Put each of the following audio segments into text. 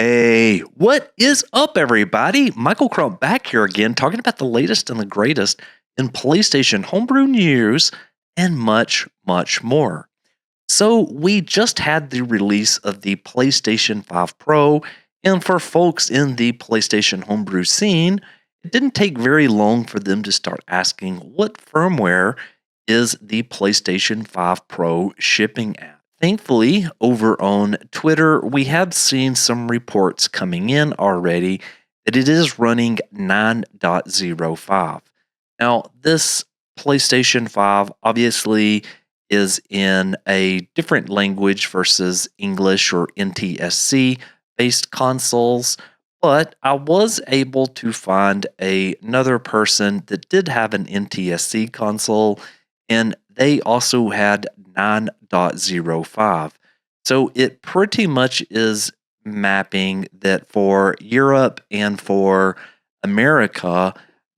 Hey, what is up, everybody? Michael Crump back here again, talking about the latest and the greatest in PlayStation Homebrew news and much, much more. So, we just had the release of the PlayStation 5 Pro, and for folks in the PlayStation Homebrew scene, it didn't take very long for them to start asking what firmware is the PlayStation 5 Pro shipping at. Thankfully, over on Twitter, we have seen some reports coming in already that it is running 9.05. Now, this PlayStation 5 obviously is in a different language versus English or NTSC based consoles, but I was able to find another person that did have an NTSC console, and they also had 9.05. So it pretty much is mapping that for Europe and for America,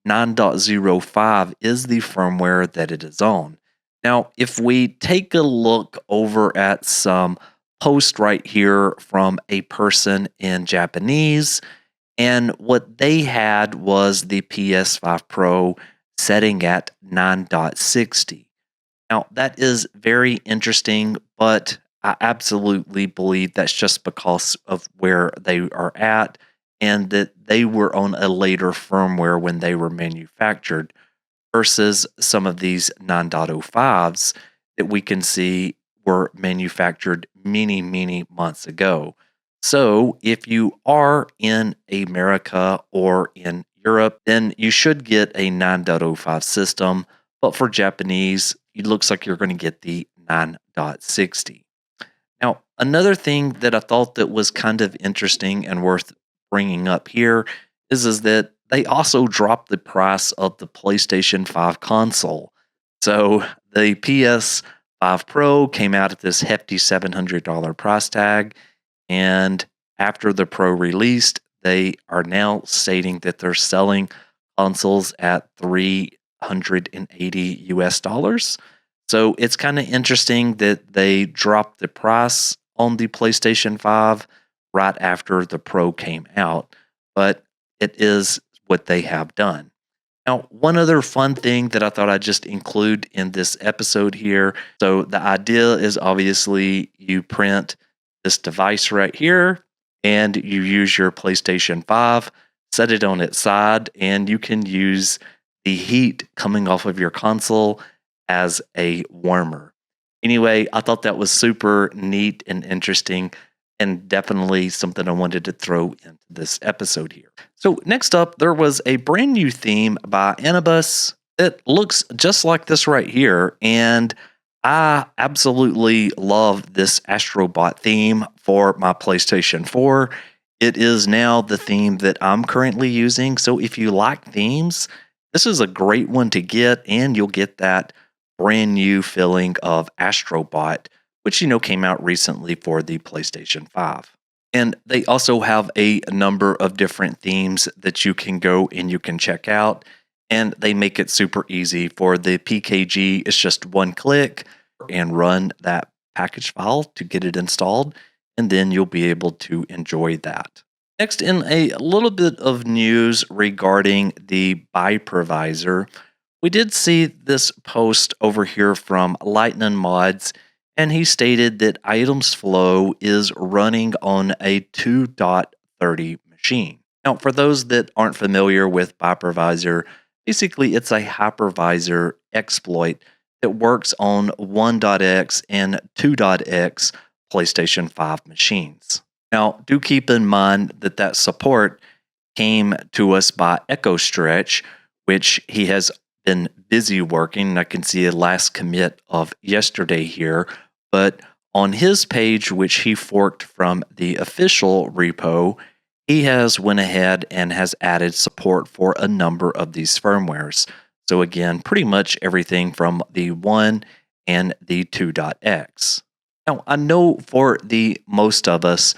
9.05 is the firmware that it is on. Now, if we take a look over at some post right here from a person in Japanese, and what they had was the PS5 Pro setting at 9.60. Now, that is very interesting, but I absolutely believe that's just because of where they are at and that they were on a later firmware when they were manufactured versus some of these 9.05s that we can see were manufactured many, many months ago. So, if you are in America or in Europe, then you should get a 9.05 system. But for Japanese, it looks like you're going to get the 9.60. Now, another thing that I thought that was kind of interesting and worth bringing up here is that they also dropped the price of the PlayStation 5 console. So the PS5 Pro came out at this hefty $700 price tag, and after the Pro released, they are now stating that they're selling consoles at $380 US. So it's kind of interesting that they dropped the price on the PlayStation 5 right after the Pro came out, but it is what they have done. Now, one other fun thing that I thought I'd just include in this episode here. So the idea is obviously you print this device right here and you use your PlayStation 5, set it on its side, and you can use the heat coming off of your console as a warmer. Anyway, I thought that was super neat and interesting, and definitely something I wanted to throw into this episode here. So next up, there was a brand new theme by Anubis. It looks just like this right here, and I absolutely love this Astrobot theme for my PlayStation 4. It is now the theme that I'm currently using, so if you like themes, this is a great one to get, and you'll get that brand new feeling of Astrobot, which came out recently for the PlayStation 5. And they also have a number of different themes that you can go and you can check out, and they make it super easy. For the PKG, it's just one click and run that package file to get it installed, and then you'll be able to enjoy that. Next, in a little bit of news regarding the Byepervisor, we did see this post over here from Lightning Mods, and he stated that items flow is running on a 2.30 machine. Now, for those that aren't familiar with Byepervisor, basically it's a hypervisor exploit that works on 1.x and 2.x PlayStation 5 machines. Now, do keep in mind that support came to us by EchoStretch, which he has been busy working. I can see a last commit of yesterday here, but on his page, which he forked from the official repo, he has went ahead and has added support for a number of these firmwares. So again, pretty much everything from the 1 and the 2.x. Now, I know for the most of us,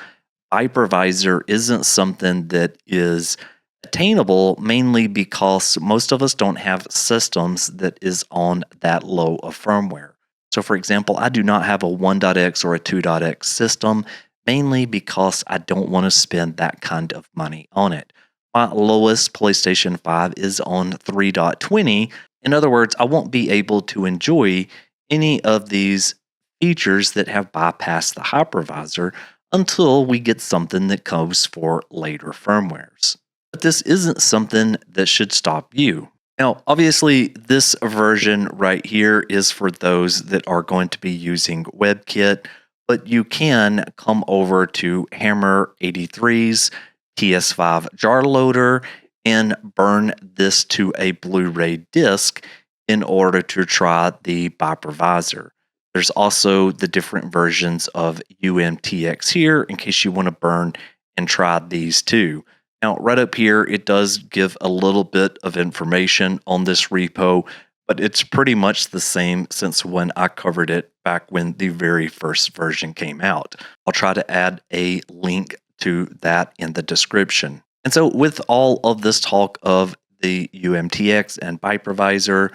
Byepervisor isn't something that is attainable, mainly because most of us don't have systems that is on that low of firmware. So for example, I do not have a 1.x or a 2.x system, mainly because I don't want to spend that kind of money on it. My lowest PlayStation 5 is on 3.20. In other words, I won't be able to enjoy any of these features that have bypassed the hypervisor until we get something that comes for later firmwares. But this isn't something that should stop you. Now, obviously, this version right here is for those that are going to be using WebKit, but you can come over to Hammer 83's PS5 jar loader and burn this to a Blu-ray disc in order to try the Byepervisor. There's also the different versions of UMTX here in case you want to burn and try these too. Now, right up here, it does give a little bit of information on this repo, but it's pretty much the same since when I covered it back when the very first version came out. I'll try to add a link to that in the description. And so with all of this talk of the UMTX and Byepervisor,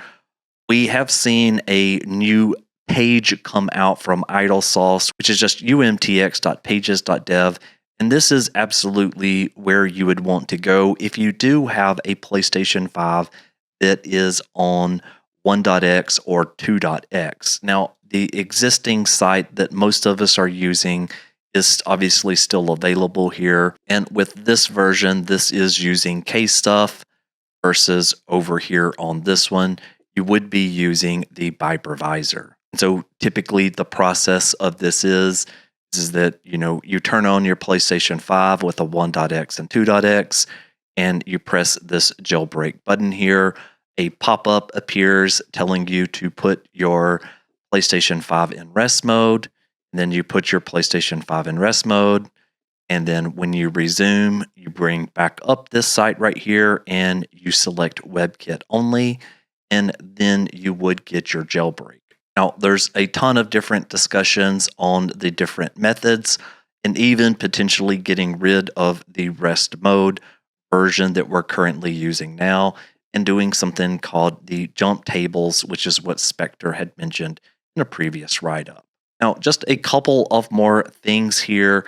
we have seen a new page come out from IdleSauce, which is just umtx.pages.dev. And this is absolutely where you would want to go if you do have a PlayStation 5 that is on 1.x or 2.x. Now, the existing site that most of us are using is obviously still available here. And with this version, this is using KStuff versus over here on this one, you would be using the Byepervisor. So typically the process of this is that, you turn on your PlayStation 5 with a 1.x and 2.x, and you press this jailbreak button here. A pop-up appears telling you to put your PlayStation 5 in rest mode. And then you put your PlayStation 5 in rest mode. And then when you resume, you bring back up this site right here and you select WebKit only. And then you would get your jailbreak. Now, there's a ton of different discussions on the different methods and even potentially getting rid of the rest mode version that we're currently using now and doing something called the jump tables, which is what Spectre had mentioned in a previous write-up. Now, just a couple of more things here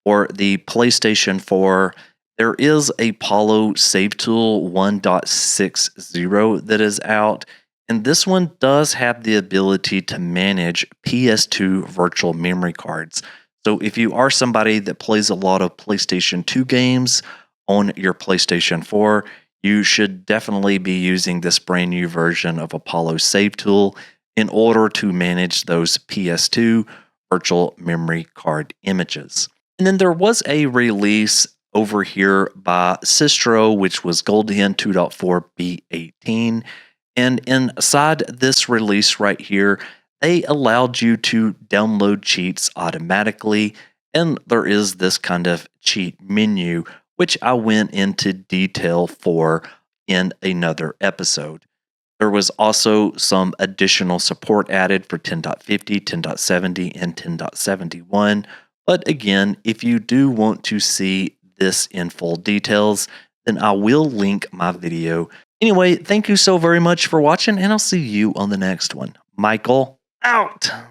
for the PlayStation 4. There is a Apollo Save Tool 1.60 that is out. And this one does have the ability to manage PS2 virtual memory cards. So if you are somebody that plays a lot of PlayStation 2 games on your PlayStation 4, you should definitely be using this brand new version of Apollo Save Tool in order to manage those PS2 virtual memory card images. And then there was a release over here by Sistro, which was GoldHEN 2.4b18. And inside this release right here, they allowed you to download cheats automatically. And there is this kind of cheat menu, which I went into detail for in another episode. There was also some additional support added for 10.50, 10.70, and 10.71. But again, if you do want to see this in full details, then I will link my video. Anyway, thank you so very much for watching, and I'll see you on the next one. Michael, out!